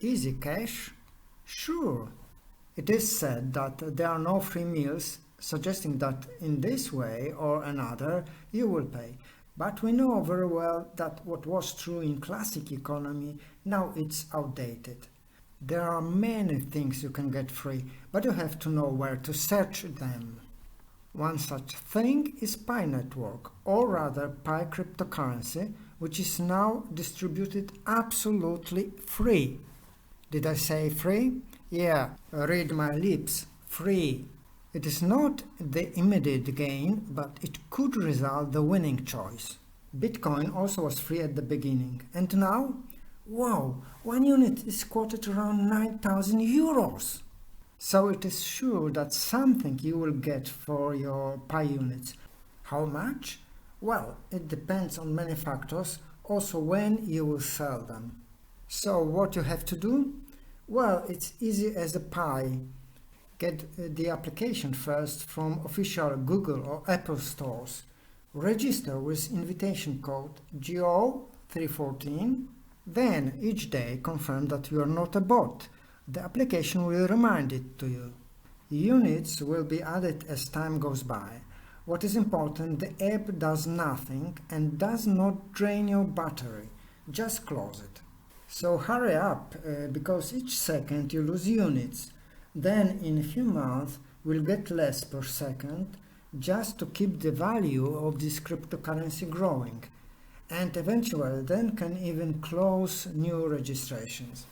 Easy cash? Sure. It is said that there are no free meals, suggesting that in this way or another you will pay. But we know very well that what was true in classic economy, now it's outdated. There are many things you can get free, but you have to know where to search them. One such thing is Pi network, or rather Pi cryptocurrency, which is now distributed absolutely free. Did I say free? Yeah, read my lips, free. It is not the immediate gain, but it could result the winning choice. Bitcoin also was free at the beginning, and now, wow, 1 unit is quoted around 9,000 euros. So it is sure that something you will get for your Pi units. How much? Well, it depends on many factors, also when you will sell them. So what you have to do? Well, it's easy as a pie. Get the application first from official Google or Apple stores. Register with invitation code GO314. Then each day confirm that you are not a bot. The application will remind it to you. Units will be added as time goes by. What is important, the app does nothing and does not drain your battery. Just close it. So hurry up, because each second you lose units. Then in a few months we'll get less per second, just to keep the value of this cryptocurrency growing. And eventually then can even close new registrations.